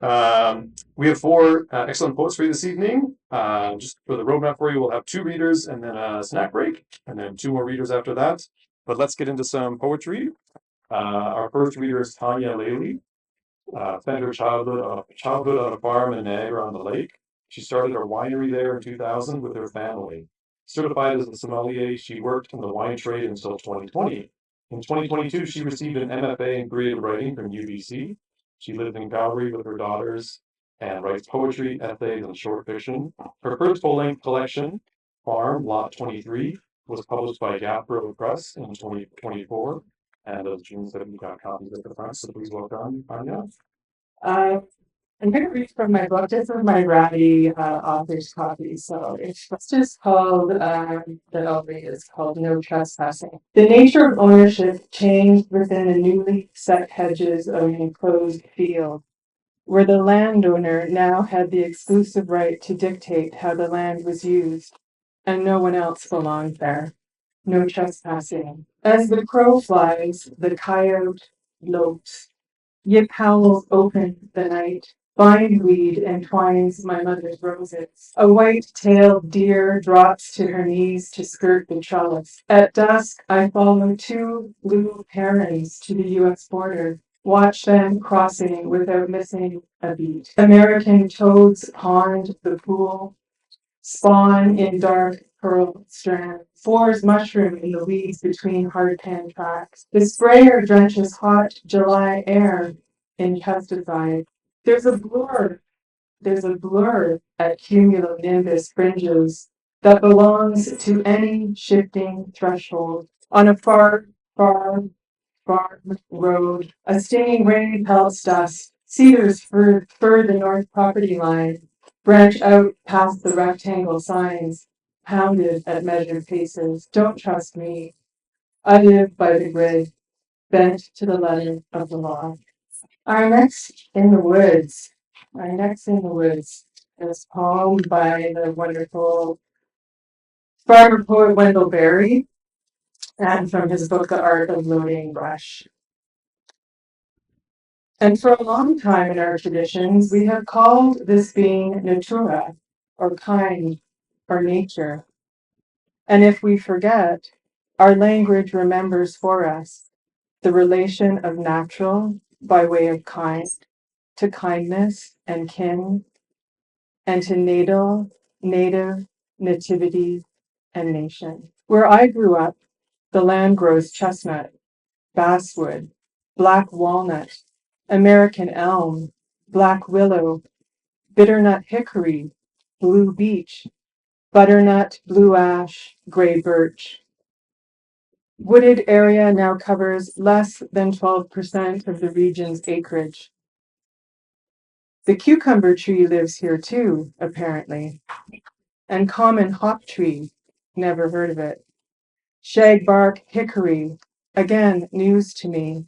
We have four excellent poets for you this evening. Just for the roadmap for you, we'll have two readers and then a snack break, and then two more readers after that. But let's get into some poetry. Our first reader is Tonya Lailey. Spent her childhood on a farm in Niagara-on-the-Lake. She started her winery there in 2000 with her family. Certified as a sommelier, she worked in the wine trade until 2020. In 2022, she received an MFA in creative writing from UBC. She lives in Calgary with her daughters and writes poetry, essays, and short fiction. Her first full-length collection, Farm, Lot 23, was published by Garneau Press in 2024. And as June said, we got copies at the front, so please welcome Anya. Uh, I'm going to read from my book. This is my Ratty author's copy. So it's just called, that I'll read is called No Trespassing. The nature of ownership changed within the newly set hedges of an enclosed field, where the landowner now had the exclusive right to dictate how the land was used, and no one else belonged there. No trespassing. As the crow flies, the coyote lopes. Yip howls open the night. Bindweed entwines my mother's roses. A white-tailed deer drops to her knees to skirt the trellis. At dusk, I follow two blue herons to the U.S. border. Watch them crossing without missing a beat. American toads pond the pool. Spawn in dark pearl strand. Fours mushroom in the weeds between hardpan tracks. The sprayer drenches hot July air in pesticide. There's a blur. There's a blur at cumulonimbus fringes that belongs to any shifting threshold. On a far road, a stinging rain pelts dust. Cedars fur the north property line, branch out past the rectangle signs, pounded at measured paces. Don't trust me. I live by the grid, bent to the letter of the law. Our next in the woods. Our next in the woods is a poem by the wonderful farmer poet Wendell Berry, and from his book The Art of Loading Brush. And for a long time in our traditions, we have called this being natura, or kind, or nature. And if we forget, our language remembers for us the relation of natural by way of kind to kindness and kin, and to native, nativity, and nation. Where I grew up, the land grows chestnut, basswood, black walnut, American elm, black willow, bitternut hickory, blue beech, butternut, blue ash, gray birch. Wooded area now covers less than 12% of the region's acreage. The cucumber tree lives here too, apparently, and common hop tree, never heard of it. Shagbark hickory, again news to me,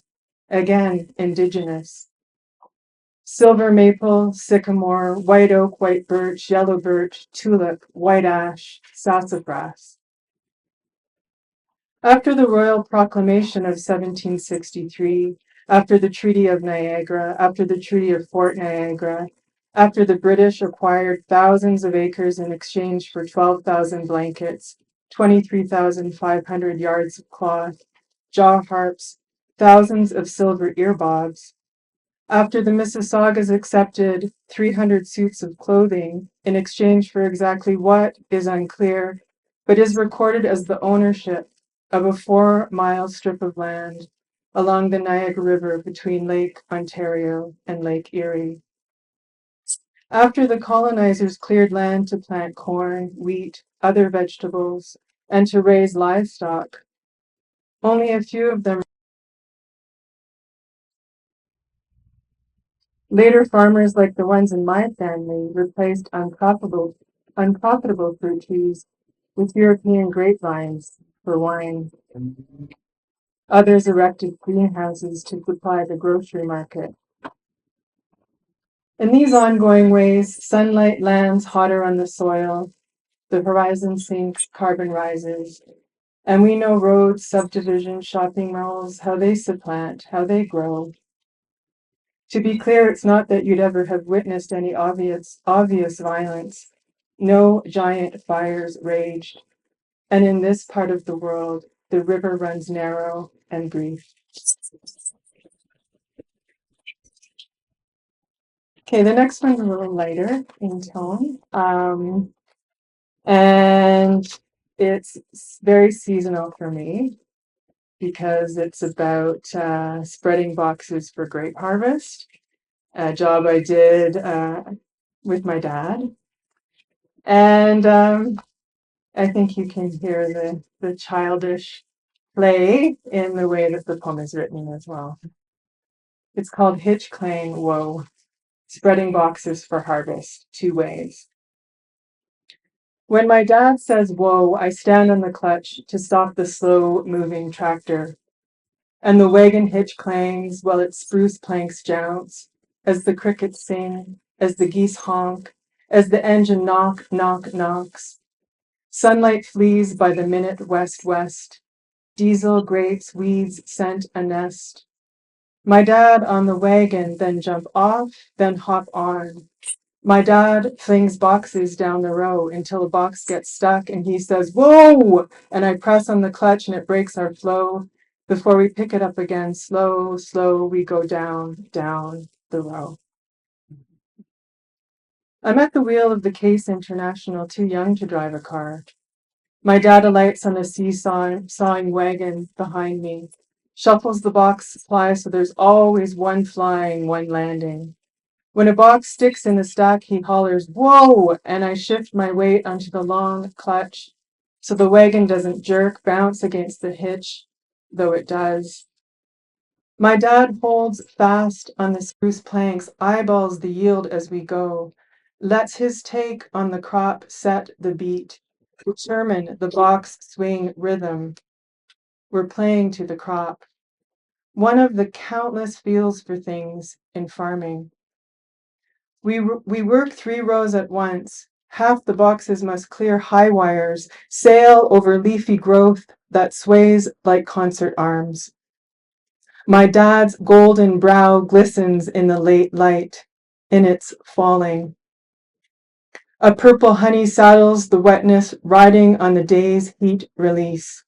again indigenous. Silver maple, sycamore, white oak, white birch, yellow birch, tulip, white ash, sassafras. After the Royal Proclamation of 1763, after the Treaty of Niagara, after the Treaty of Fort Niagara, after the British acquired thousands of acres in exchange for 12,000 blankets, 23,500 yards of cloth, jaw harps, thousands of silver earbobs, after the Mississaugas accepted 300 suits of clothing in exchange for exactly what is unclear, but is recorded as the ownership of a 4-mile strip of land along the Niagara River between Lake Ontario and Lake Erie. After the colonizers cleared land to plant corn, wheat, other vegetables, and to raise livestock, only a few of them. Later farmers like the ones in my family replaced unprofitable fruit trees with European grapevines for wine. Others erected greenhouses to supply the grocery market. In these ongoing ways, sunlight lands hotter on the soil, the horizon sinks, carbon rises, and we know roads, subdivisions, shopping malls, how they supplant, how they grow. To be clear, it's not that you'd ever have witnessed any obvious violence. No giant fires raged. And in this part of the world, the river runs narrow and brief. Okay, the next one's a little lighter in tone. And it's very seasonal for me because it's about spreading boxes for grape harvest, a job I did with my dad. And I think you can hear the childish play in the way that the poem is written as well. It's called Hitch Clang Whoa, Spreading Boxes for Harvest, Two Ways. When my dad says whoa, I stand on the clutch to stop the slow-moving tractor, and the wagon hitch clangs while its spruce planks jounce, as the crickets sing, as the geese honk, as the engine knocks. Sunlight flees by the minute west, diesel, grapes, weeds scent a nest. My dad on the wagon, then jump off, then hop on. My dad flings boxes down the row until a box gets stuck and he says, whoa! And I press on the clutch and it breaks our flow. Before we pick it up again, slow, we go down the row. I'm at the wheel of the Case International, too young to drive a car. My dad alights on a seesawing wagon behind me, shuffles the box supply so there's always one flying, one landing. When a box sticks in the stack, he hollers, whoa! And I shift my weight onto the long clutch so the wagon doesn't bounce against the hitch, though it does. My dad holds fast on the spruce planks, eyeballs the yield as we go, lets his take on the crop set the beat, determine the box swing rhythm. We're playing to the crop. One of the countless feels for things in farming. We work 3 rows at once. Half the boxes must clear high wires, sail over leafy growth that sways like concert arms. My dad's golden brow glistens in the late light, in its falling. A purple honey saddles the wetness, riding on the day's heat release.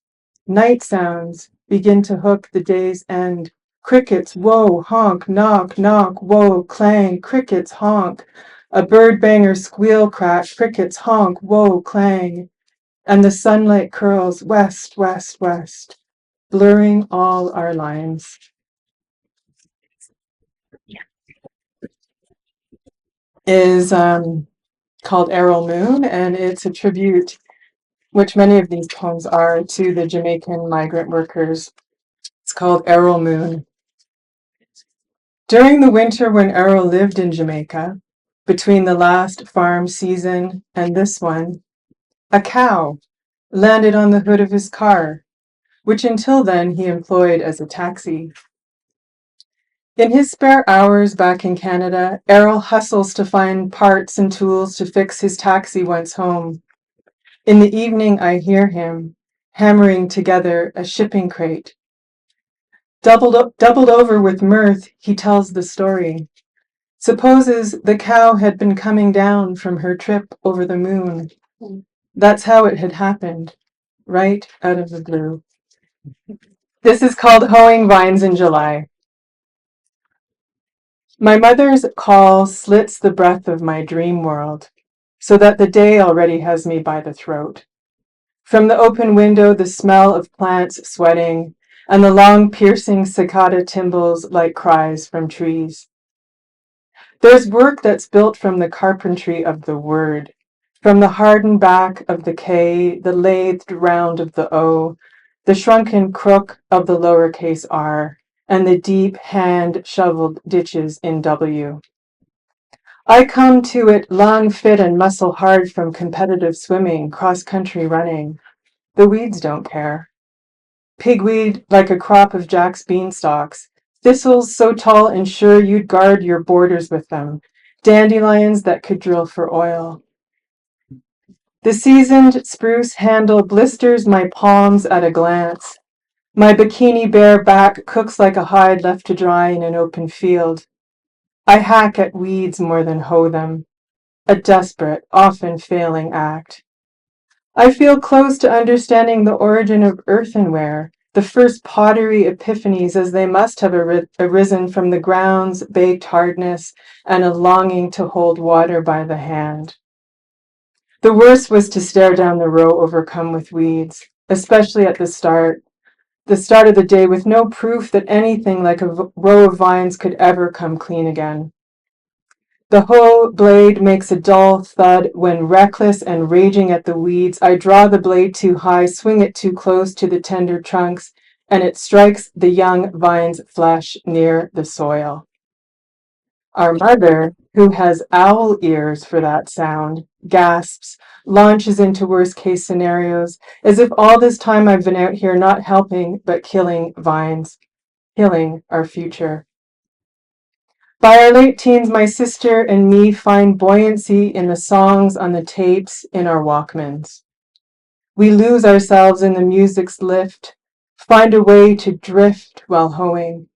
Night sounds begin to hook the day's end. Crickets, whoa, honk, knock, whoa, clang, crickets, honk. A bird banger squeal crack, crickets, honk, whoa, clang. And the sunlight curls west, blurring all our lines. Is called Errol Moon, and it's a tribute, which many of these poems are, to the Jamaican migrant workers. It's called Errol Moon. During the winter when Errol lived in Jamaica, between the last farm season and this one, a cow landed on the hood of his car, which until then he employed as a taxi. In his spare hours back in Canada, Errol hustles to find parts and tools to fix his taxi once home. In the evening, I hear him hammering together a shipping crate. Doubled over with mirth, he tells the story. Supposes the cow had been coming down from her trip over the moon. That's how it had happened, right out of the blue. This is called Hoeing Vines in July. My mother's call slits the breath of my dream world, so that the day already has me by the throat. From the open window, the smell of plants sweating, and the long piercing cicada timbrels like cries from trees. There's work that's built from the carpentry of the word, from the hardened back of the K, the lathed round of the O, the shrunken crook of the lowercase r, and the deep hand-shoveled ditches in W. I come to it lung fit and muscle hard from competitive swimming, cross-country running. The weeds don't care. Pigweed like a crop of Jack's beanstalks, thistles so tall and sure you'd guard your borders with them, dandelions that could drill for oil. The seasoned spruce handle blisters my palms at a glance. My bikini bare back cooks like a hide left to dry in an open field. I hack at weeds more than hoe them, a desperate, often failing act. I feel close to understanding the origin of earthenware, the first pottery epiphanies as they must have arisen from the ground's baked hardness and a longing to hold water by the hand. The worst was to stare down the row overcome with weeds, especially at the start of the day with no proof that anything like a row of vines could ever come clean again. The hoe blade makes a dull thud when, reckless and raging at the weeds, I draw the blade too high, swing it too close to the tender trunks, and it strikes the young vine's flesh near the soil. Our mother, who has owl ears for that sound, gasps, launches into worst-case scenarios, as if all this time I've been out here not helping but killing vines, killing our future. By our late teens, my sister and me find buoyancy in the songs on the tapes in our Walkmans. We lose ourselves in the music's lift, find a way to drift while hoeing.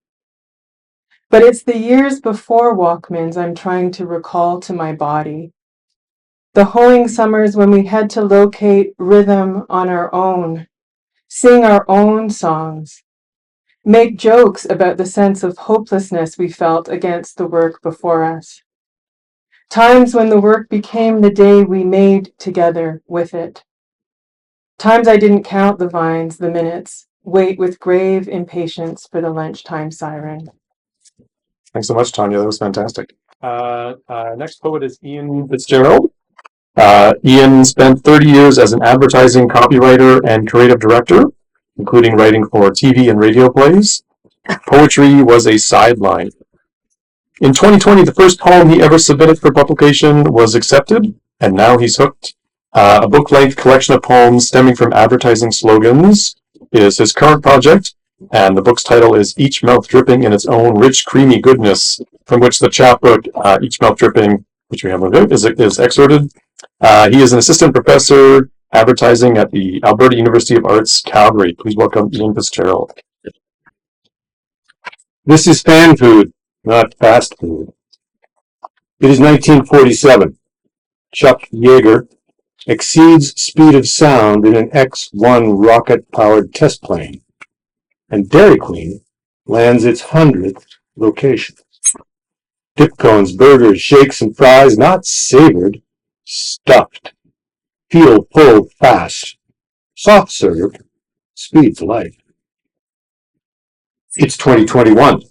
But it's the years before Walkmans I'm trying to recall to my body. The hoeing summers when we had to locate rhythm on our own, sing our own songs, make jokes about the sense of hopelessness we felt against the work before us. Times when the work became the day we made together with it. Times I didn't count the vines, the minutes, wait with grave impatience for the lunchtime siren. Thanks so much, Tonya. That was fantastic. Next poet is Ian Fitzgerald. Ian spent 30 years as an advertising copywriter and creative director, including writing for TV and radio plays. Poetry was a sideline. In 2020, the first poem he ever submitted for publication was accepted, and now he's hooked. A book-length collection of poems stemming from advertising slogans is his current project, and the book's title is Each Mouth Dripping in Its Own Rich, Creamy Goodness, from which the chapbook, Each Mouth Dripping, which we have on here, is excerpted. He is an assistant professor advertising at the Alberta University of Arts, Calgary. Please welcome Ian Fitzgerald. This is fan food, not fast food. It is 1947. Chuck Yeager exceeds speed of sound in an X-1 rocket-powered test plane, and Dairy Queen lands its 100th location. Dip cones, burgers, shakes, and fries, not savored, stuffed. Peel, pull, fast. Soft serve, speeds life. It's 2021.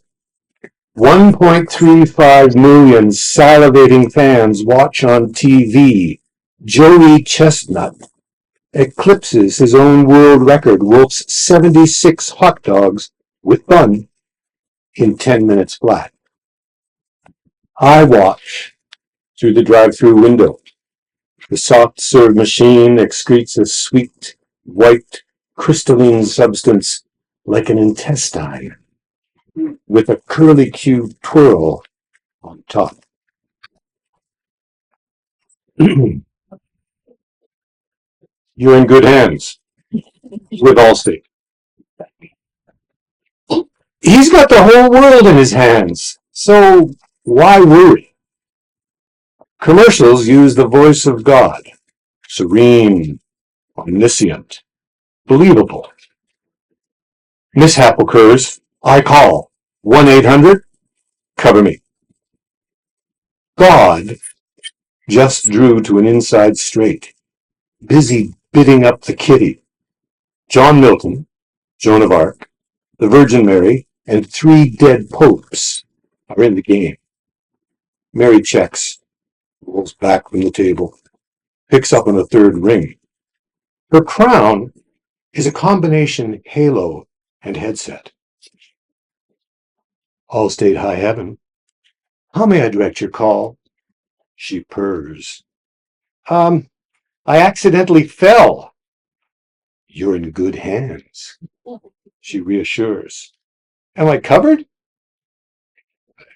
1.35 million salivating fans watch on TV. Joey Chestnut eclipses his own world record, wolfs 76 hot dogs with bun in 10 minutes flat. I watch through the drive-through window. The soft-serve machine excretes a sweet, white, crystalline substance like an intestine, with a curly-Q twirl on top. You're in good hands with Allstate. He's got the whole world in his hands, so why worry? Commercials use the voice of God, serene, omniscient, believable. Mishap occurs, I call 1-800-COVER ME. God just drew to an inside straight, busy bidding up the kitty. John Milton, Joan of Arc, the Virgin Mary, and 3 dead popes are in the game. Mary checks, rolls back from the table, picks up on a 3rd ring. Her crown is a combination halo and headset. Allstate High Heaven. How may I direct your call? She purrs. I accidentally fell. You're in good hands. She reassures. Am I covered?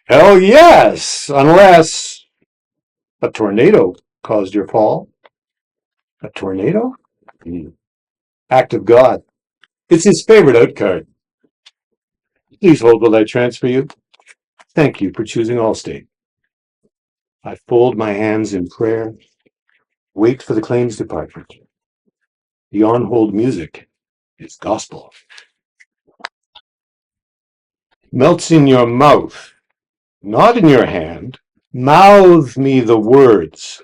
Hell yes, unless a tornado caused your fall. A tornado? Act of God. It's his favorite out card. Please hold while I transfer you. Thank you for choosing Allstate. I fold my hands in prayer, wait for the claims department. The on-hold music is gospel. Melts in your mouth, not in your hand. Mouth me the words.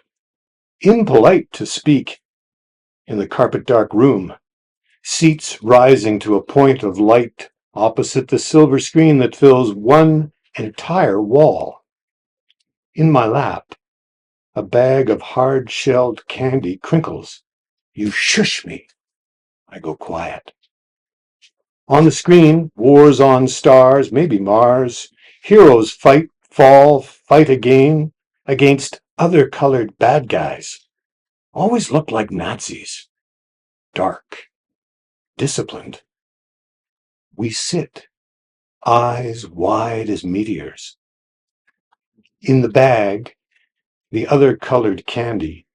Impolite to speak in the carpet-dark room. Seats rising to a point of light opposite the silver screen that fills one entire wall. In my lap, a bag of hard-shelled candy crinkles. You shush me. I go quiet. On the screen, wars on stars, maybe Mars. Heroes fight, fall, fight again against other colored bad guys. Always look like Nazis. Dark. Disciplined. We sit, eyes wide as meteors. In the bag, the other colored candy,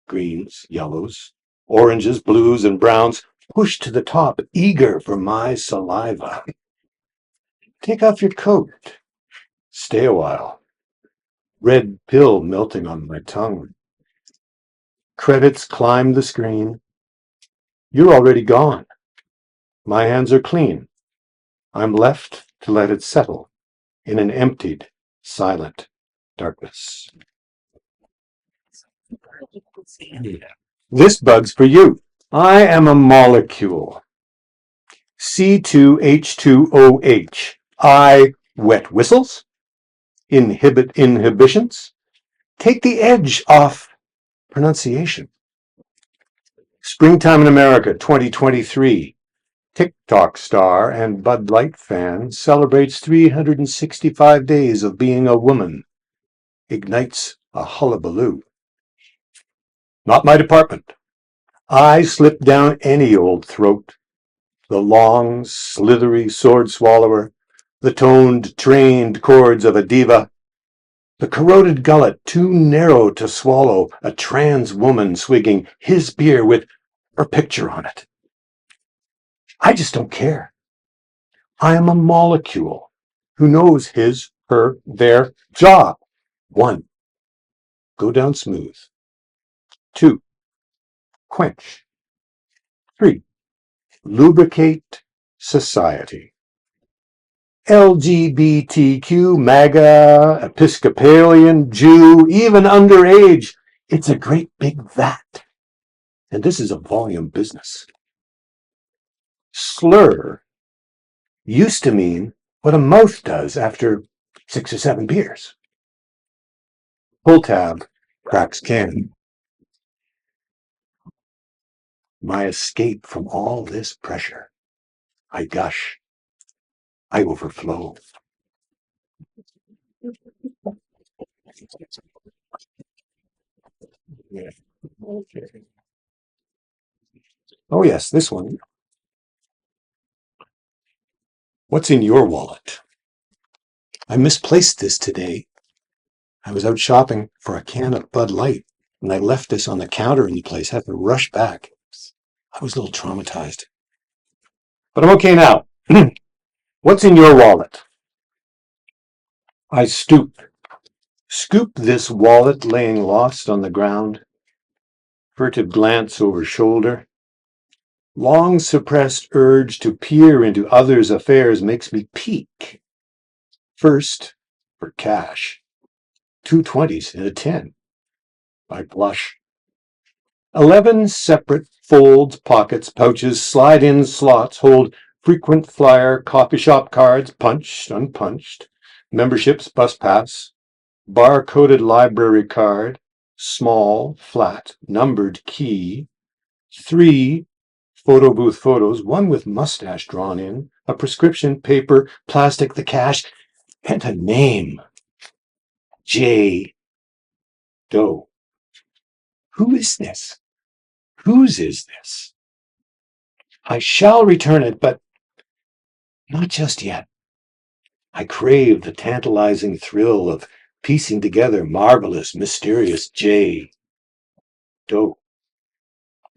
greens, yellows, oranges, blues, and browns, pushed to the top, eager for my saliva. Take off your coat. Stay a while. Red pill melting on my tongue. Credits climb the screen. You're already gone. My hands are clean. I'm left to let it settle in an emptied, silent darkness. This bug's for you. I am a molecule. C2H2OH. I wet whistles. Inhibit inhibitions. Take the edge off pronunciation. Springtime in America 2023. TikTok star and Bud Light fan celebrates 365 days of being a woman. Ignites a hullabaloo. Not my department. I slip down any old throat. The long, slithery sword swallower, the toned, trained chords of a diva, the corroded gullet too narrow to swallow a trans woman swigging his beer with her picture on it. I just don't care. I am a molecule who knows his, her, their job. 1. Go down smooth. 2. Quench. 3. Lubricate society. LGBTQ, MAGA, Episcopalian, Jew, even underage. It's a great big vat. And this is a volume business. Slur used to mean what a mouth does after 6 or 7 beers. Pull tab, cracks can. My escape from all this pressure. I gush. I overflow. Yeah. Okay. Oh yes, this one. What's in your wallet? I misplaced this today. I was out shopping for a can of Bud Light, and I left this on the counter in the place, had to rush back. I was a little traumatized. But I'm okay now. What's in your wallet? I stoop. Scoop this wallet laying lost on the ground. Furtive glance over shoulder. Long suppressed urge to peer into others' affairs makes me peek. First, for cash. 2 20s and a 10. I blush. 11 separate folds, pockets, pouches, slide-in slots hold frequent flyer, coffee shop cards, punched, unpunched, memberships, bus pass, bar-coded library card, small, flat, numbered key, 3 photo booth photos, 1 with mustache drawn in, a prescription, paper, plastic, the cash, and a name. J. Doe. Who is this? Whose is this? I shall return it, but not just yet. I crave the tantalizing thrill of piecing together marvelous, mysterious J. Doe,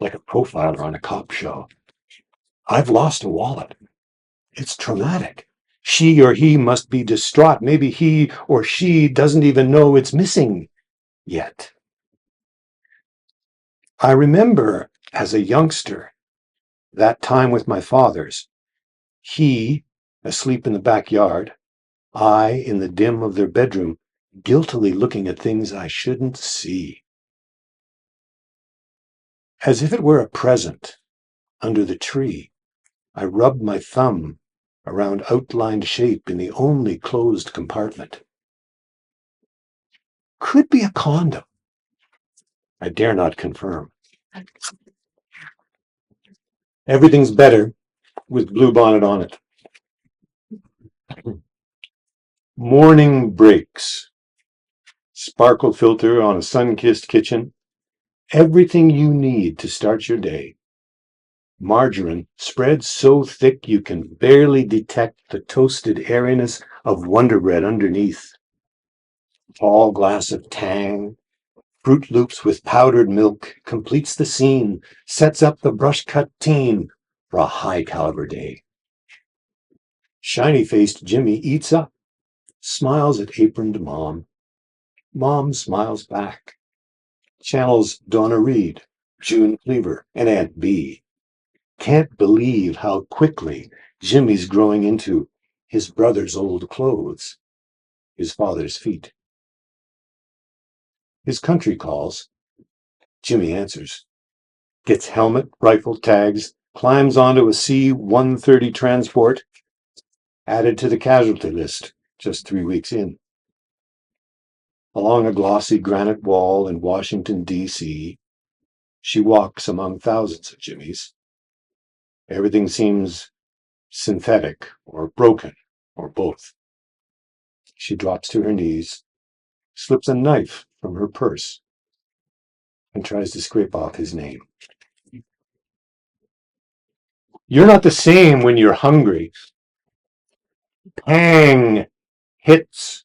like a profiler on a cop show. I've lost a wallet. It's traumatic. She or he must be distraught. Maybe he or she doesn't even know it's missing. yet. I remember as a youngster that time with my fathers, he asleep in the backyard, I in the dim of their bedroom, guiltily looking at things I shouldn't see. As if it were a present, under the tree, I rubbed my thumb around outlined shape in the only closed compartment. Could be a condom. I dare not confirm. Everything's better with Bluebonnet on it. Morning breaks. Sparkle filter on a sun-kissed kitchen. Everything you need to start your day. Margarine spread so thick you can barely detect the toasted airiness of Wonder Bread underneath. Tall glass of Tang, Fruit Loops with powdered milk completes the scene, sets up the brush-cut teen for a high-caliber day. Shiny-faced Jimmy eats up, smiles at aproned Mom. Mom smiles back. Channels Donna Reed, June Cleaver, and Aunt Bee. Can't believe how quickly Jimmy's growing into his brother's old clothes, his father's feet. His country calls. Jimmy answers. Gets helmet, rifle, tags, climbs onto a C-130 transport, added to the casualty list just 3 weeks in. Along a glossy granite wall in Washington, D.C., she walks among thousands of Jimmys. Everything seems synthetic or broken or both. She drops to her knees, slips a knife from her purse, and tries to scrape off his name. You're not the same when you're hungry. Pang hits.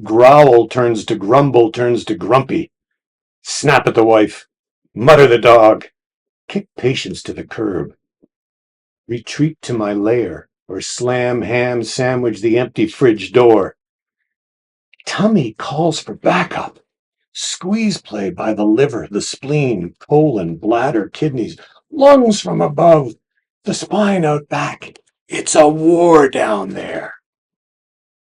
Growl turns to grumble, turns to grumpy. Snap at the wife. Mutter the dog. Kick patience to the curb. Retreat to my lair, or slam ham sandwich the empty fridge door. Tummy calls for backup. Squeeze play by the liver, the spleen, colon, bladder, kidneys, lungs from above, the spine out back. It's a war down there.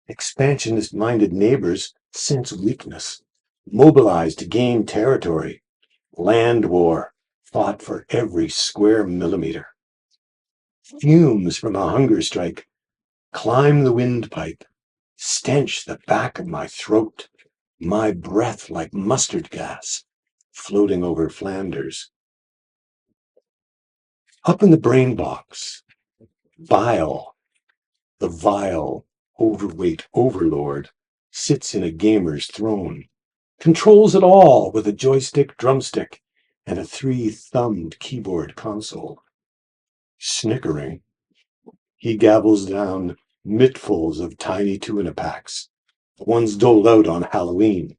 Expansionist-minded neighbors sense weakness, mobilize to gain territory. Land war, fought for every square millimeter. Fumes from a hunger strike climb the windpipe, stench the back of my throat, my breath like mustard gas floating over Flanders. Up in the brain box, bile, the vile, overweight overlord, sits in a gamer's throne, controls it all with a joystick drumstick and a 3-thumbed keyboard console. Snickering, he gavels down mittfuls of tiny tuna packs, the ones doled out on Halloween.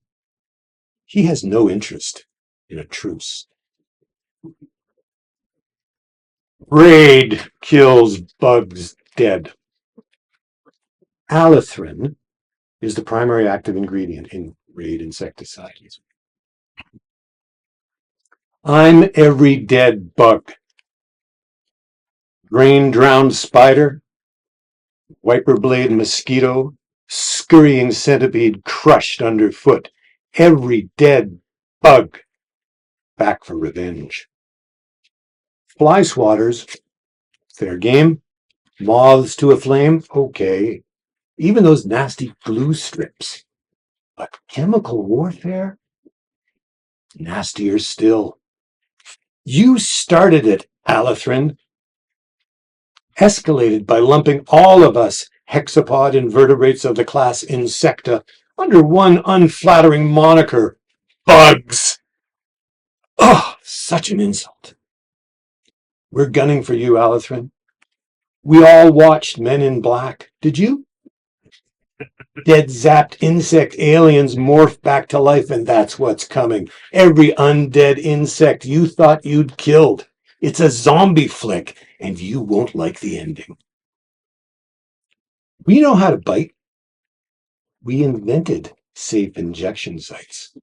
He has no interest in a truce. Raid kills bugs dead. Alethrin is the primary active ingredient in Raid insecticides. I'm every dead bug. Grain-drowned spider, wiper blade mosquito, scurrying centipede crushed underfoot. Every dead bug back for revenge. Fly swatters, fair game. Moths to a flame, okay. Even those nasty glue strips. But chemical warfare? Nastier still. You started it, Alethrin. Escalated by lumping all of us hexapod invertebrates of the class Insecta under one unflattering moniker, bugs. Oh, such an insult. We're gunning for you, Alethrin. We all watched Men in Black. Did you? Dead zapped insect aliens morph back to life, and that's what's coming. Every undead insect you thought you'd killed. It's a zombie flick, and you won't like the ending. We know how to bite. We invented safe injection sites.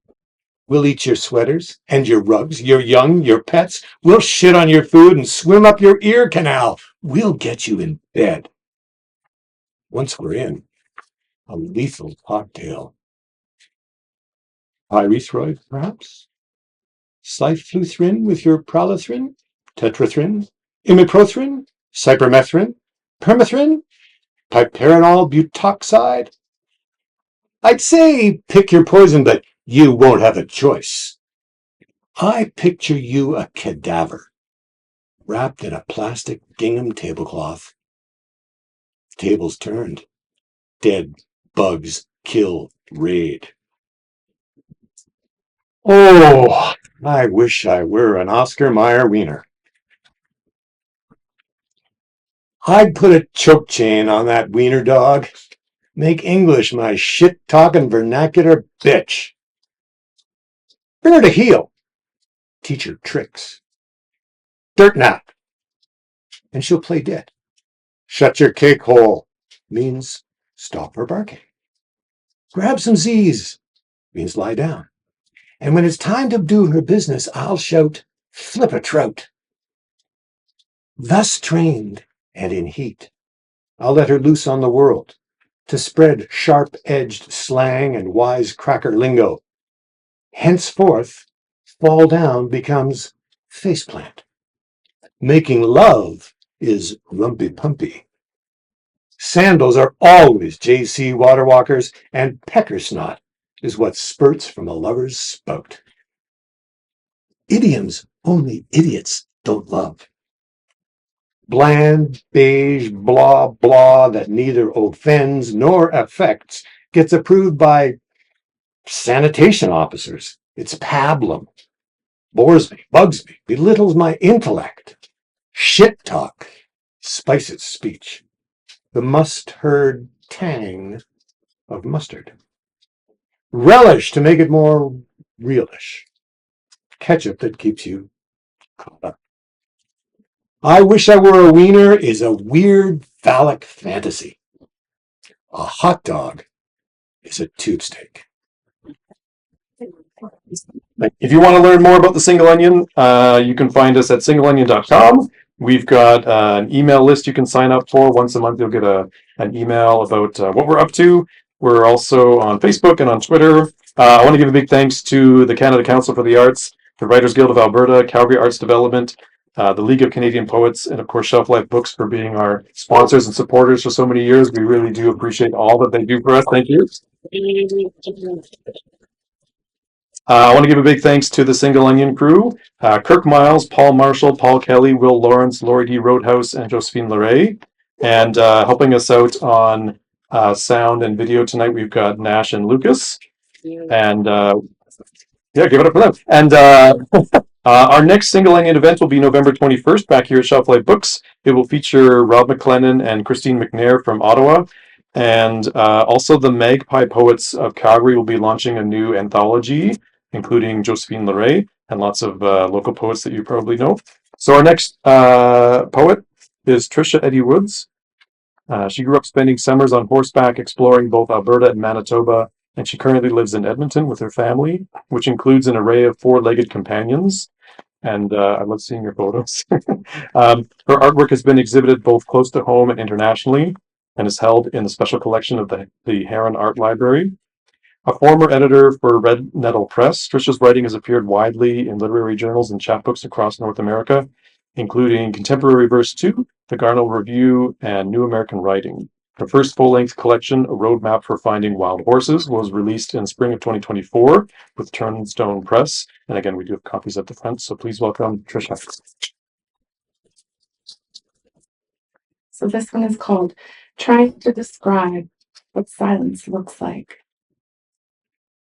We'll eat your sweaters and your rugs, your young, your pets. We'll shit on your food and swim up your ear canal. We'll get you in bed. Once we're in, a lethal cocktail. Pyrethroid, perhaps? Cyfluthrin with your pralethrin? Tetrathrin? Imiprothrin? Cypermethrin? Permethrin? Piperonol butoxide? I'd say pick your poison, but you won't have a choice. I picture you a cadaver, wrapped in a plastic gingham tablecloth. Tables turned. Dead bugs kill raid. Oh, I wish I were an Oscar Mayer wiener. I'd put a choke chain on that wiener dog. Make English my shit-talking vernacular bitch. Bring her to heel. Teach her tricks. Dirt nap. And she'll play dead. Shut your cake hole means stop her barking. Grab some Z's means lie down. And when it's time to do her business, I'll shout, flip a trout. Thus trained and in heat, I'll let her loose on the world to spread sharp-edged slang and wisecracker lingo. Henceforth, fall down becomes faceplant. Making love is rumpy-pumpy. Sandals are always JC waterwalkers, and pecker snot is what spurts from a lover's spout. Idioms only idiots don't love. Bland, beige, blah, blah that neither offends nor affects gets approved by sanitation officers. It's pablum. Bores me, bugs me, belittles my intellect. Shit talk spices speech. The must-heard tang of mustard. Relish to make it more realish. Ketchup that keeps you caught up. I wish I were a wiener is a weird phallic fantasy. A hot dog is a tube steak. If you want to learn more about the Single Onion, you can find us at singleonion.com. We've got an email list you can sign up for. Once a month, you'll get an email about what we're up to. We're also on Facebook and on Twitter. I want to give a big thanks to the Canada Council for the Arts, the Writers Guild of Alberta, Calgary Arts Development, the League of Canadian Poets, and of course Shelf Life Books for being our sponsors and supporters for so many years. We really do appreciate all that they do for us. Thank you. I want to give a big thanks to the Single Onion crew, Kirk Miles, Paul Marshall, Paul Kelly, Will Lawrence, Laurie D. Roadhouse, and Josephine Leray. And helping us out on sound and video tonight, we've got Nash and Lucas. And yeah, give it up for them. And our next Single Onion event will be November 21st back here at Shelf Life Books. It will feature Rob McLennan and Christine McNair from Ottawa. And also the Magpie Poets of Calgary will be launching a new anthology, including Josephine Leray and lots of local poets that you probably know. So our next poet is Trisia Eddy Woods. She grew up spending summers on horseback exploring both Alberta and Manitoba, and she currently lives in Edmonton with her family, which includes an array of four-legged companions. And I love seeing your photos. Her artwork has been exhibited both close to home and internationally, and is held in the special collection of the Herron Art Library. A former editor for Red Nettle Press, Tricia's writing has appeared widely in literary journals and chapbooks across North America, including Contemporary Verse 2, the Garneau Review, and New American Writing. Her first full-length collection, A Roadmap for Finding Wild Horses, was released in spring of 2024 with Turnstone Press. And again, we do have copies at the front, so please welcome Tricia. So this one is called Trying to Describe What Silence Looks Like.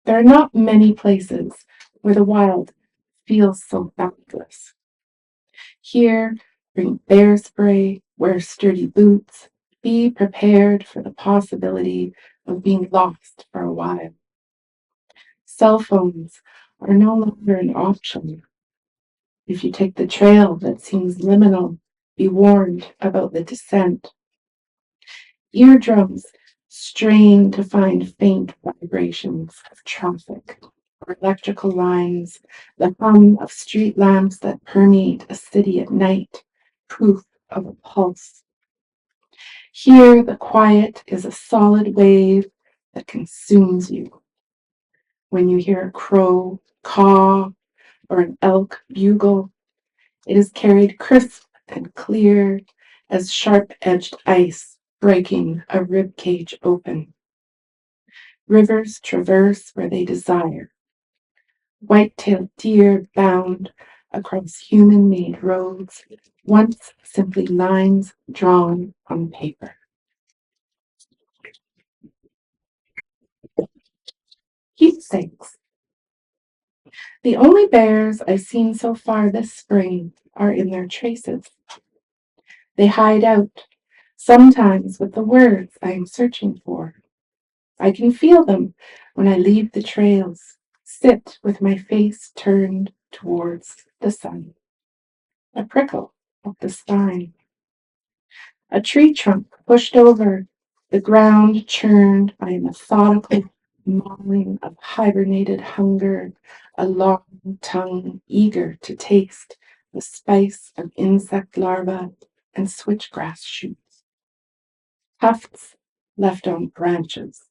There are not many places where the wild feels so boundless. Here, bring bear spray, wear sturdy boots, be prepared for the possibility of being lost for a while. Cell phones are no longer an option. If you take the trail that seems liminal, be warned about the descent. Eardrums strain to find faint vibrations of traffic. or electrical lines, the hum of street lamps that permeate a city at night, proof of a pulse. Here, the quiet is a solid wave that consumes you. When you hear a crow caw or an elk bugle, it is carried crisp and clear as sharp-edged ice breaking a rib cage open. Rivers traverse where they desire. White-tailed deer bound across human-made roads, once simply lines drawn on paper. Keepsakes. The only bears I've seen so far this spring are in their traces. They hide out, sometimes with the words I am searching for. I can feel them when I leave the trails, sit with my face turned towards the sun. A prickle up the spine. A tree trunk pushed over, the ground churned by a methodical mauling of hibernated hunger, a long tongue eager to taste the spice of insect larvae and switchgrass shoots. Tufts left on branches.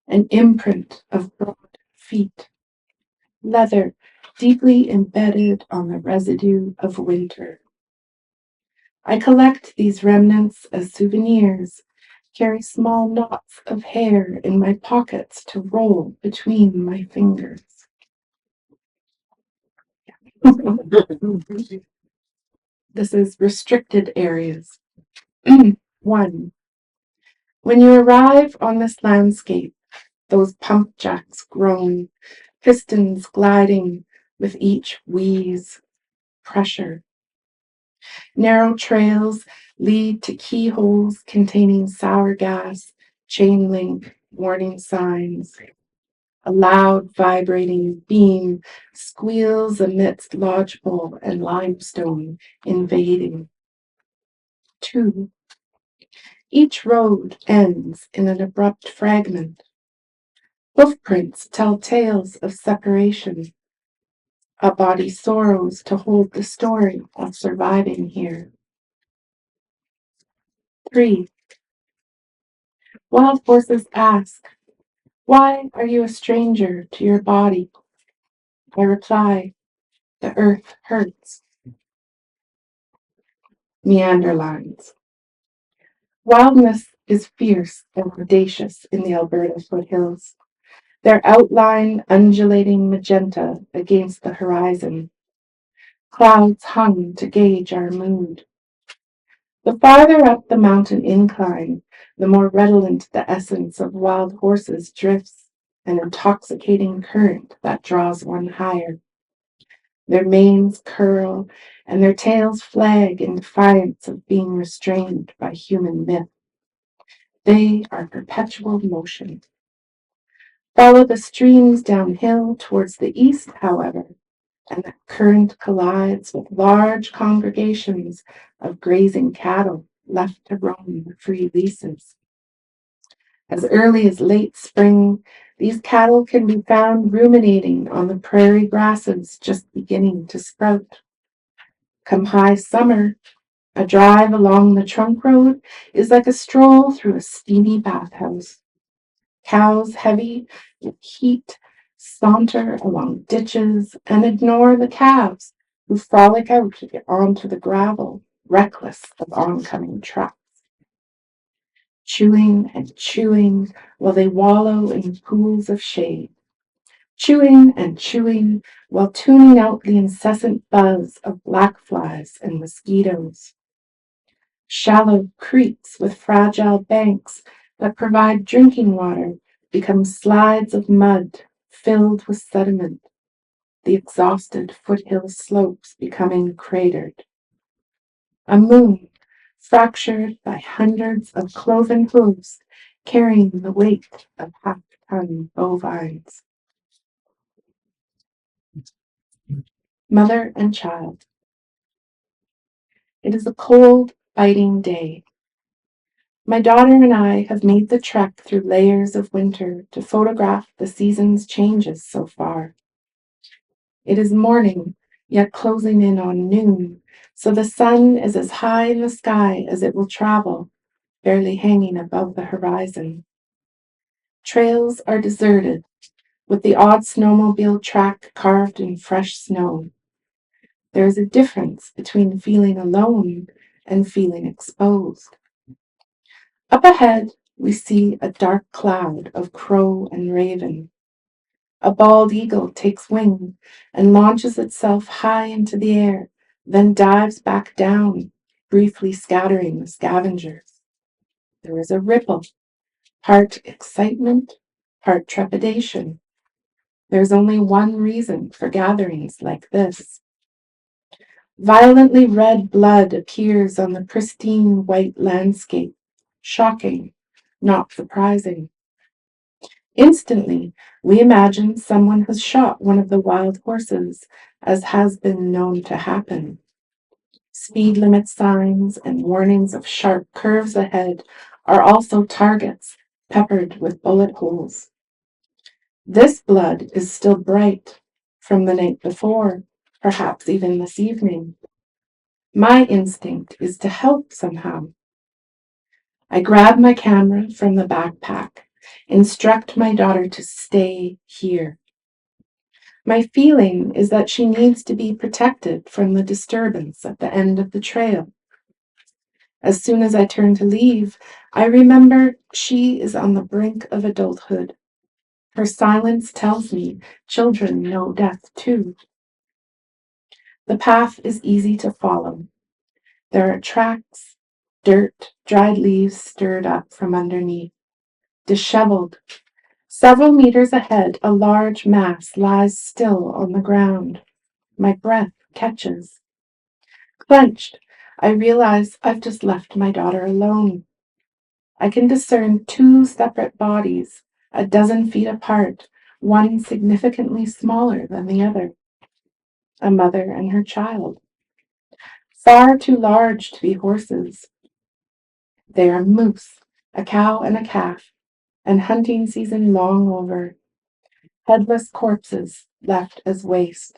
An imprint of broad feet. Leather deeply embedded on the residue of winter. I collect these remnants as souvenirs, carry small knots of hair in my pockets to roll between my fingers. This is restricted areas. 1. When you arrive on this landscape, those pump jacks groan, pistons gliding with each wheeze, pressure. Narrow trails lead to keyholes containing sour gas, chain link, warning signs. A loud vibrating beam squeals amidst lodgepole and limestone invading. 2. Each road ends in an abrupt fragment. Hoofprints tell tales of separation. A body sorrows to hold the story of surviving here. 3. Wild horses ask, "Why are you a stranger to your body?" I reply, "The earth hurts." Meander lines. Wildness is fierce and audacious in the Alberta foothills, their outline undulating magenta against the horizon. Clouds hung to gauge our mood. The farther up the mountain incline, the more redolent the essence of wild horses drifts, an intoxicating current that draws one higher. Their manes curl, and their tails flag in defiance of being restrained by human myth. They are perpetual motion. Follow the streams downhill towards the east, however, and that current collides with large congregations of grazing cattle left to roam free leases. As early as late spring, these cattle can be found ruminating on the prairie grasses just beginning to sprout. Come high summer, a drive along the trunk road is like a stroll through a steamy bathhouse. Cows heavy with heat saunter along ditches and ignore the calves who frolic out onto the gravel, reckless of oncoming trucks. Chewing and chewing while they wallow in pools of shade. Chewing and chewing while tuning out the incessant buzz of black flies and mosquitoes. Shallow creeks with fragile banks that provide drinking water become slides of mud filled with sediment, the exhausted foothill slopes becoming cratered. A moon fractured by hundreds of cloven hooves carrying the weight of half-ton bovines. Mother and child. It is a cold, biting day. My daughter and I have made the trek through layers of winter to photograph the season's changes so far. It is morning, yet closing in on noon, so the sun is as high in the sky as it will travel, barely hanging above the horizon. Trails are deserted, with the odd snowmobile track carved in fresh snow. There is a difference between feeling alone and feeling exposed. Up ahead, we see a dark cloud of crow and raven. A bald eagle takes wing and launches itself high into the air, then dives back down, briefly scattering the scavengers. There is a ripple, part excitement, part trepidation. There's only one reason for gatherings like this. Violently red blood appears on the pristine white landscape. Shocking, not surprising. Instantly, we imagine someone has shot one of the wild horses, as has been known to happen. Speed limit signs and warnings of sharp curves ahead are also targets, peppered with bullet holes. This blood is still bright from the night before, perhaps even this evening. My instinct is to help somehow. I grab my camera from the backpack, instruct my daughter to stay here. My feeling is that she needs to be protected from the disturbance at the end of the trail. As soon as I turn to leave, I remember she is on the brink of adulthood. Her silence tells me children know death too. The path is easy to follow. There are tracks, dirt, dried leaves stirred up from underneath. Disheveled. Several meters ahead, a large mass lies still on the ground. My breath catches. Clenched, I realize I've just left my daughter alone. I can discern two separate bodies, a dozen feet apart, one significantly smaller than the other. A mother and her child. Far too large to be horses. They are moose, a cow and a calf, and hunting season long over. Headless corpses left as waste.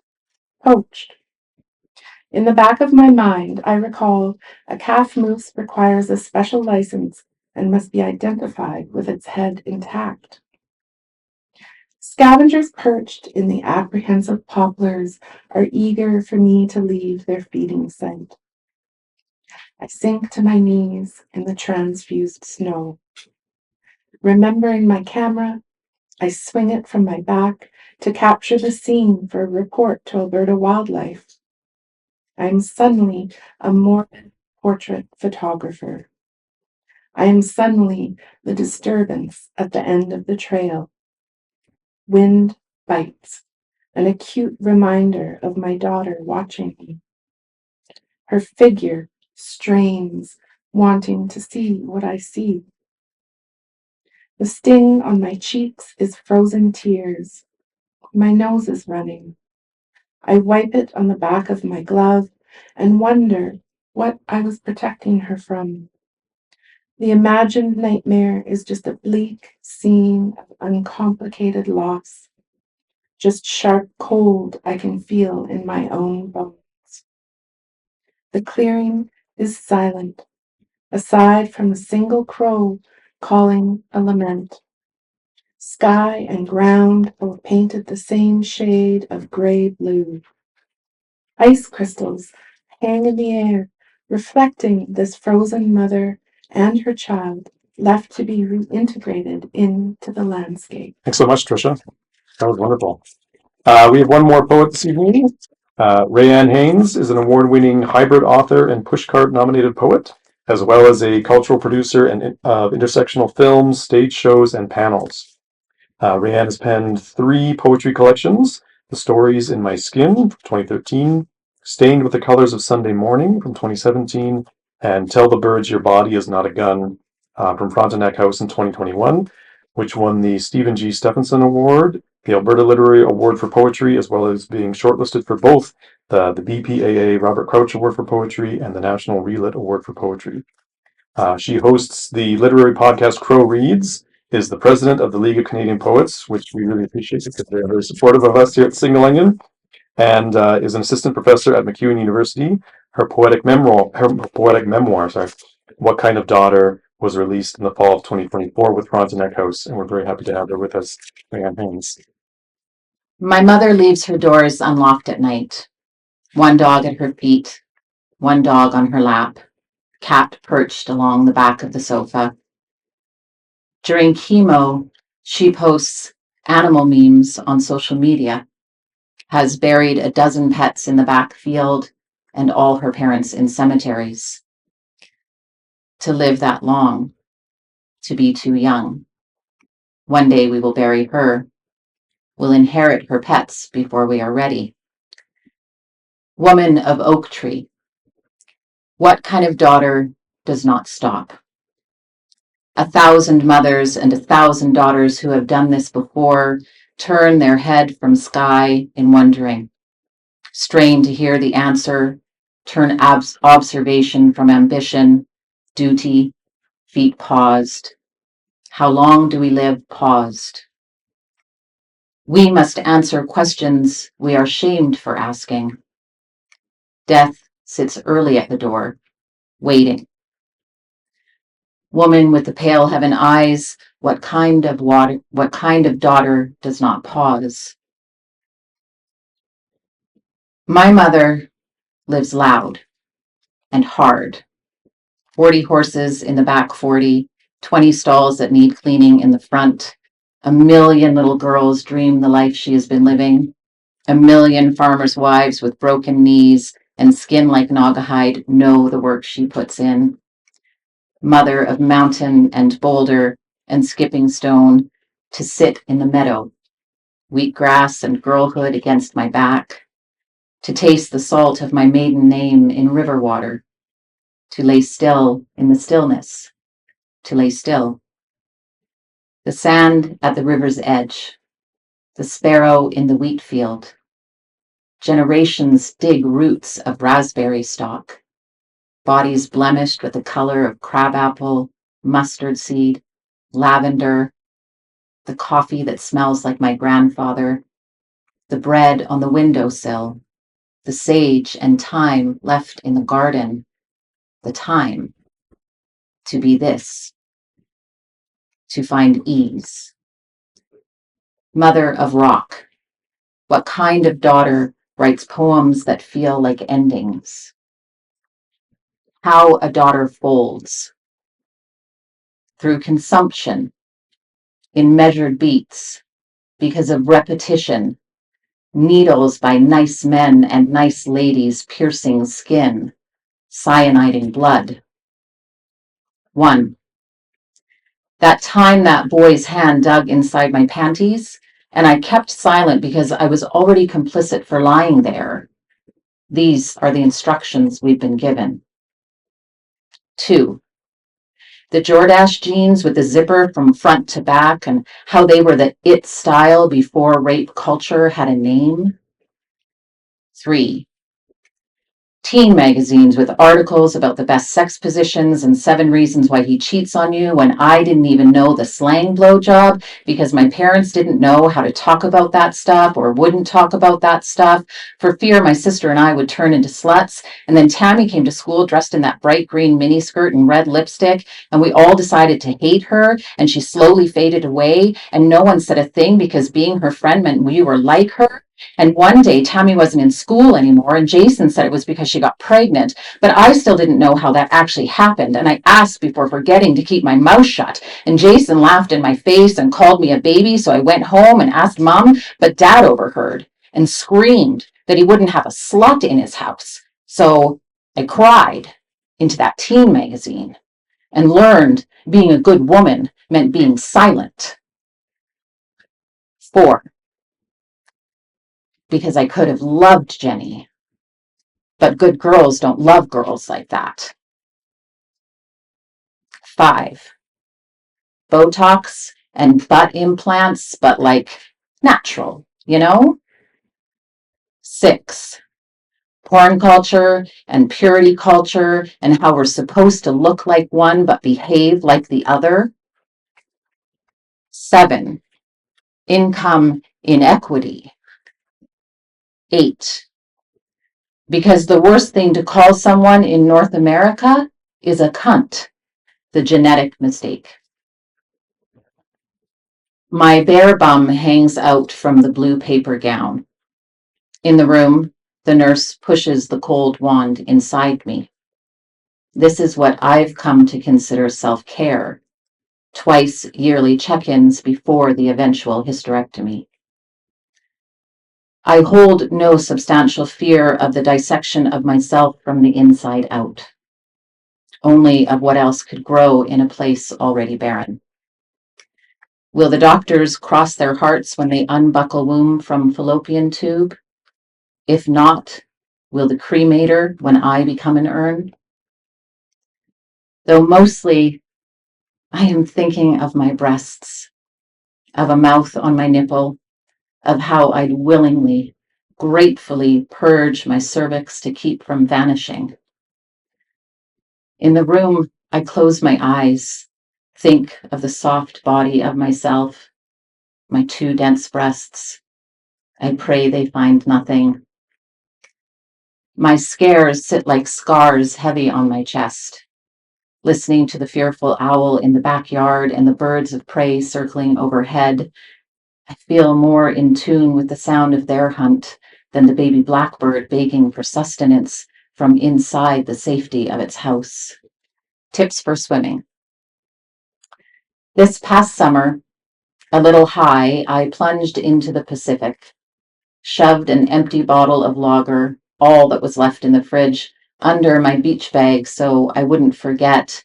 Poached. In the back of my mind, I recall a calf moose requires a special license and must be identified with its head intact. Scavengers perched in the apprehensive poplars are eager for me to leave their feeding site. I sink to my knees in the transfused snow. Remembering my camera, I swing it from my back to capture the scene for a report to Alberta Wildlife. I am suddenly a morbid portrait photographer. I am suddenly the disturbance at the end of the trail. Wind bites, an acute reminder of my daughter watching me. Her figure strains, wanting to see what I see. The sting on my cheeks is frozen tears. My nose is running. I wipe it on the back of my glove and wonder what I was protecting her from. The imagined nightmare is just a bleak scene of uncomplicated loss, just sharp cold I can feel in my own bones. The clearing is silent, aside from a single crow calling a lament. Sky and ground both painted the same shade of gray-blue. Ice crystals hang in the air, reflecting this frozen mother and her child left to be reintegrated into the landscape. Thanks so much, Tricia. That was wonderful. We have one more poet this evening. Rayanne Haines is an award-winning hybrid author and pushcart-nominated poet, as well as a cultural producer and intersectional films, stage shows, and panels. Rayanne has penned 3 poetry collections: The Stories in My Skin from 2013, Stained with the Colors of Sunday Morning from 2017, and Tell the Birds Your Body is Not a Gun from Frontenac House in 2021, which won the Stephen G. Stephenson Award, the Alberta Literary Award for Poetry, as well as being shortlisted for both the BPAA Robert Crouch Award for Poetry and the National Relit Award for Poetry. She hosts the literary podcast Crow Reads, is the president of the League of Canadian Poets, which we really appreciate because they're very supportive of us here at Single Onion, and is an assistant professor at MacEwan University. Her poetic memoir, What Kind of Daughter, was released in the fall of 2024 with Frontenac House, and we're very happy to have her with us, Rayanne Haines. My mother leaves her doors unlocked at night. One dog at her feet, one dog on her lap, cat perched along the back of the sofa. During chemo, she posts animal memes on social media, has buried a dozen pets in the back field and all her parents in cemeteries. To live that long, to be too young. One day we will bury her. We'll inherit her pets before we are ready. Woman of oak tree. What kind of daughter does not stop? 1,000 mothers and 1,000 daughters who have done this before turn their head from sky in wondering, strain to hear the answer, turn observation from ambition, duty, feet paused. How long do we live paused? We must answer questions we are shamed for asking. Death sits early at the door, waiting. Woman with the pale heaven eyes, what kind of daughter does not pause? My mother lives loud and hard. 40 horses in the back 40, 20 stalls that need cleaning in the front. 1,000,000 little girls dream the life she has been living. 1,000,000 farmers' wives with broken knees and skin like Naugahyde know the work she puts in. Mother of mountain and boulder and skipping stone, to sit in the meadow, wheatgrass and girlhood against my back, to taste the salt of my maiden name in river water, to lay still in the stillness, to lay still. The sand at the river's edge, the sparrow in the wheat field. Generations dig roots of raspberry stalk, bodies blemished with the color of crabapple, mustard seed, lavender, the coffee that smells like my grandfather, the bread on the windowsill, the sage and thyme left in the garden, the time to be this, to find ease. Mother of rock, what kind of daughter writes poems that feel like endings? How a daughter folds. Through consumption, in measured beats, because of repetition, needles by nice men and nice ladies piercing skin, cyaniding blood. 1. That time that boy's hand dug inside my panties, and I kept silent because I was already complicit for lying there. These are the instructions we've been given. 2. The Jordache jeans with the zipper from front to back and how they were the it style before rape culture had a name. 3. Teen magazines with articles about the best sex positions and 7 reasons why he cheats on you when I didn't even know the slang blowjob because my parents didn't know how to talk about that stuff or wouldn't talk about that stuff for fear my sister and I would turn into sluts. And then Tammy came to school dressed in that bright green miniskirt and red lipstick, and we all decided to hate her, and she slowly faded away, and no one said a thing because being her friend meant we were like her. And one day Tammy wasn't in school anymore, and Jason said it was because she got pregnant, but I still didn't know how that actually happened, and I asked before forgetting to keep my mouth shut, and Jason laughed in my face and called me a baby, so I went home and asked Mom, but Dad overheard and screamed that he wouldn't have a slut in his house. So I cried into that teen magazine and learned being a good woman meant being silent. 4. Because I could have loved Jenny. But good girls don't love girls like that. 5. Botox and butt implants, but like natural, you know? 6. porn culture and purity culture and how we're supposed to look like one but behave like the other. 7, income inequity. 8, because the worst thing to call someone in North America is a cunt, the genetic mistake. My bare bum hangs out from the blue paper gown. In the room, the nurse pushes the cold wand inside me. This is what I've come to consider self-care, twice yearly check-ins before the eventual hysterectomy. I hold no substantial fear of the dissection of myself from the inside out, only of what else could grow in a place already barren. Will the doctors cross their hearts when they unbuckle womb from fallopian tube? If not, will the cremator when I become an urn? Though mostly I am thinking of my breasts, of a mouth on my nipple, of how I'd willingly, gratefully purge my cervix to keep from vanishing. In the room, I close my eyes, think of the soft body of myself, my 2 dense breasts. I pray they find nothing. My scares sit like scars heavy on my chest, listening to the fearful owl in the backyard and the birds of prey circling overhead. I feel more in tune with the sound of their hunt than the baby blackbird begging for sustenance from inside the safety of its house. Tips for swimming. This past summer, a little high, I plunged into the Pacific, shoved an empty bottle of lager, all that was left in the fridge, under my beach bag so I wouldn't forget.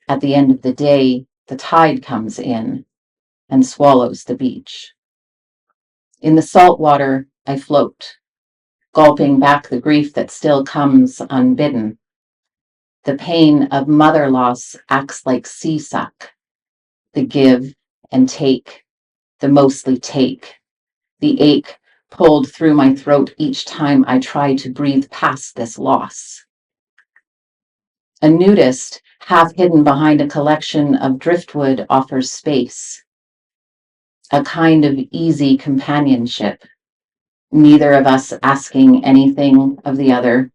At the end of the day, the tide comes in and swallows the beach. In the salt water, I float, gulping back the grief that still comes unbidden. The pain of mother loss acts like sea suck, the give and take, the mostly take, the ache pulled through my throat each time I try to breathe past this loss. A nudist, half hidden behind a collection of driftwood, offers space, a kind of easy companionship, neither of us asking anything of the other,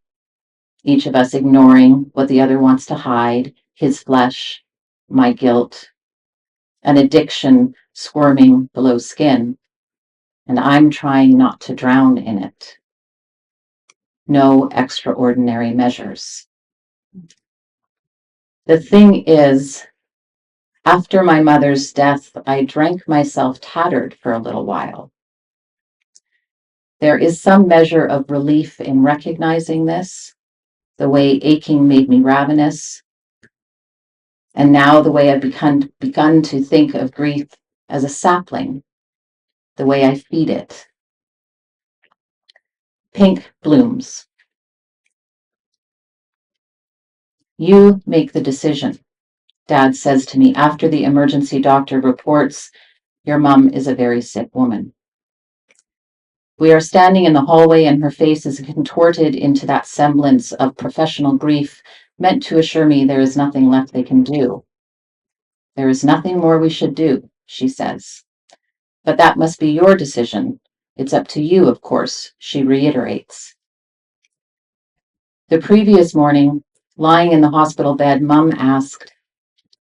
each of us ignoring what the other wants to hide, his flesh, my guilt, an addiction squirming below skin, and I'm trying not to drown in it. No extraordinary measures. The thing is, after my mother's death, I drank myself tattered for a little while. There is some measure of relief in recognizing this, the way aching made me ravenous, and now the way I've begun to think of grief as a sapling, the way I feed it. Pink blooms. You make the decision, Dad says to me after the emergency doctor reports, your mom is a very sick woman. We are standing in the hallway and her face is contorted into that semblance of professional grief meant to assure me there is nothing left they can do. There is nothing more we should do, she says. But that must be your decision. It's up to you, of course, she reiterates. The previous morning, lying in the hospital bed, Mum asked,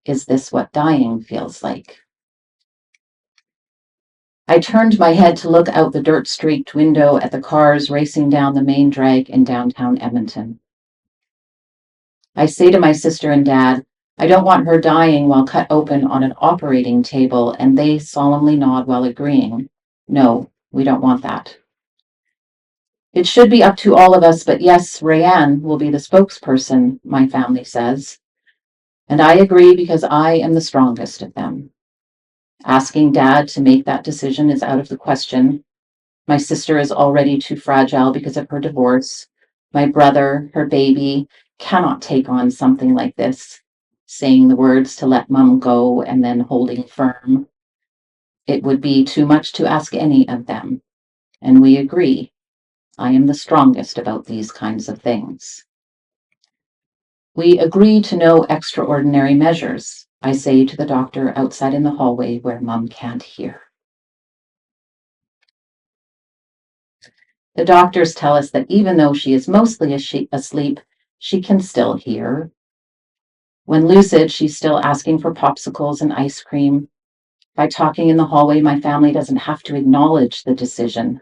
is this what dying feels like? I turned my head to look out the dirt-streaked window at the cars racing down the main drag in downtown Edmonton. I say to my sister and Dad, I don't want her dying while cut open on an operating table, and they solemnly nod while agreeing. No, we don't want that. It should be up to all of us, but yes, Rayanne will be the spokesperson, my family says. And I agree because I am the strongest of them. Asking Dad to make that decision is out of the question. My sister is already too fragile because of her divorce. My brother, her baby, cannot take on something like this, saying the words to let Mum go and then holding firm. It would be too much to ask any of them, and we agree. I am the strongest about these kinds of things. We agree to no extraordinary measures, I say to the doctor outside in the hallway where Mum can't hear. The doctors tell us that even though she is mostly asleep, she can still hear. When lucid, she's still asking for popsicles and ice cream. By talking in the hallway, my family doesn't have to acknowledge the decision.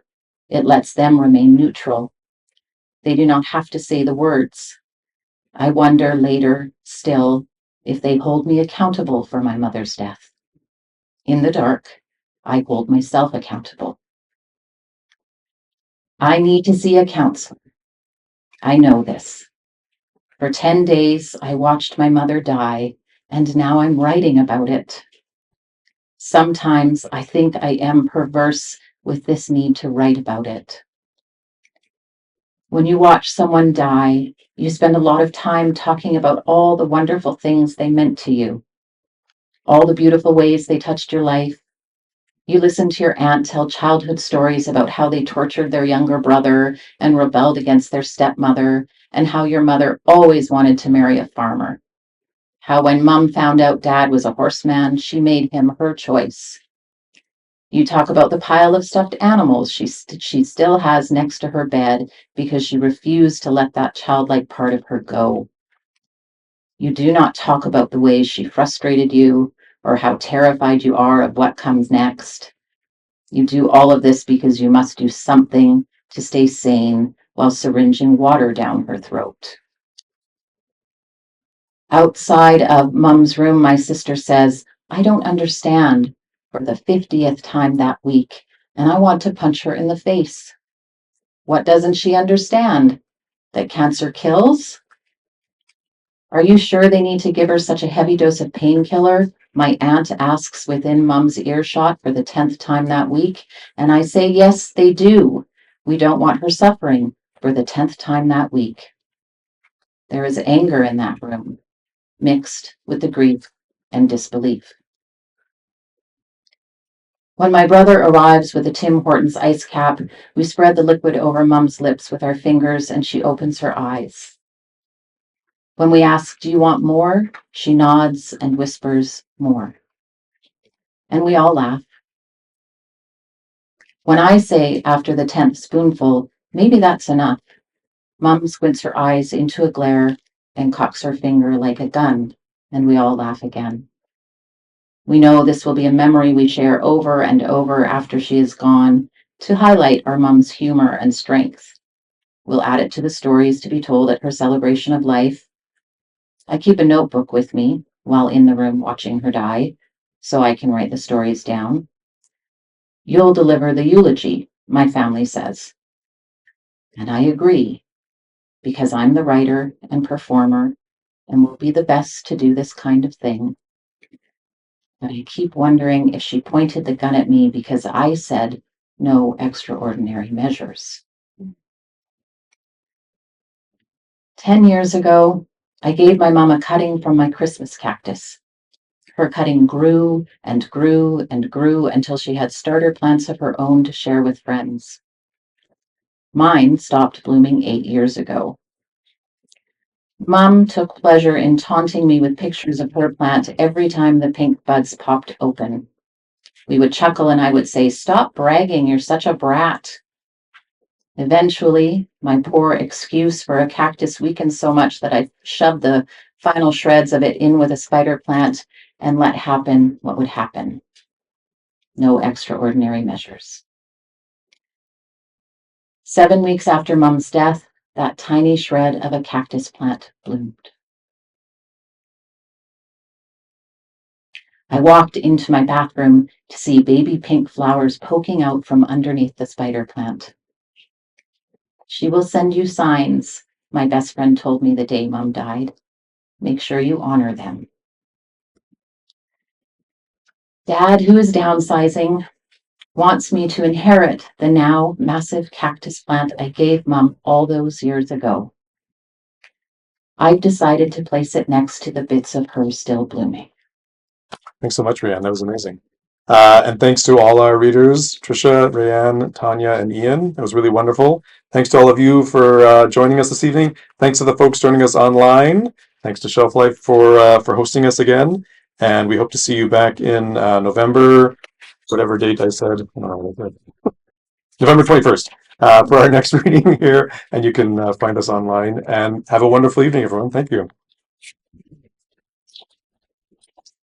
It lets them remain neutral. They do not have to say the words. I wonder later, still, if they hold me accountable for my mother's death. In the dark, I hold myself accountable. I need to see a counselor. I know this. For 10 days, I watched my mother die, and now I'm writing about it. Sometimes I think I am perverse with this need to write about it. When you watch someone die, you spend a lot of time talking about all the wonderful things they meant to you, all the beautiful ways they touched your life. You listen to your aunt tell childhood stories about how they tortured their younger brother and rebelled against their stepmother, and how your mother always wanted to marry a farmer. How when Mum found out Dad was a horseman, she made him her choice. You talk about the pile of stuffed animals she still has next to her bed because she refused to let that childlike part of her go. You do not talk about the ways she frustrated you or how terrified you are of what comes next. You do all of this because you must do something to stay sane while syringing water down her throat. Outside of Mum's room, my sister says, I don't understand, for the 50th time that week, and I want to punch her in the face. What doesn't she understand? That cancer kills? Are you sure they need to give her such a heavy dose of painkiller? My aunt asks within Mum's earshot for the 10th time that week, and I say, yes, they do. We don't want her suffering for the 10th time that week. There is anger in that room, mixed with the grief and disbelief. When my brother arrives with a Tim Hortons ice cap, we spread the liquid over Mum's lips with our fingers, and she opens her eyes. When we ask, do you want more? She nods and whispers, more. And we all laugh. When I say, after the 10th spoonful, maybe that's enough, Mum squints her eyes into a glare and cocks her finger like a gun, and we all laugh again. We know this will be a memory we share over and over after she is gone to highlight our Mum's humor and strength. We'll add it to the stories to be told at her celebration of life. I keep a notebook with me while in the room watching her die, so I can write the stories down. You'll deliver the eulogy, my family says. And I agree, because I'm the writer and performer and will be the best to do this kind of thing. But I keep wondering if she pointed the gun at me because I said no extraordinary measures. 10 years ago, I gave my mom a cutting from my Christmas cactus. Her cutting grew and grew and grew until she had starter plants of her own to share with friends. Mine stopped blooming 8 years ago. Mom took pleasure in taunting me with pictures of her plant every time the pink buds popped open. We would chuckle and I would say, stop bragging, you're such a brat. Eventually, my poor excuse for a cactus weakened so much that I shoved the final shreds of it in with a spider plant and let happen what would happen. No extraordinary measures. 7 weeks after Mom's death, that tiny shred of a cactus plant bloomed. I walked into my bathroom to see baby pink flowers poking out from underneath the spider plant. She will send you signs, my best friend told me the day Mom died. Make sure you honor them. Dad, who is downsizing, wants me to inherit the now massive cactus plant I gave Mom all those years ago. I've decided to place it next to the bits of her still blooming. Thanks so much, Rayanne. That was amazing. And thanks to all our readers, Trisia, Rayanne, Tonya, and Ian. It was really wonderful. Thanks to all of you for joining us this evening. Thanks to the folks joining us online. Thanks to Shelf Life for hosting us again. And we hope to see you back in November, whatever date I said. November 21st for our next reading here. And you can find us online. And have a wonderful evening, everyone. Thank you.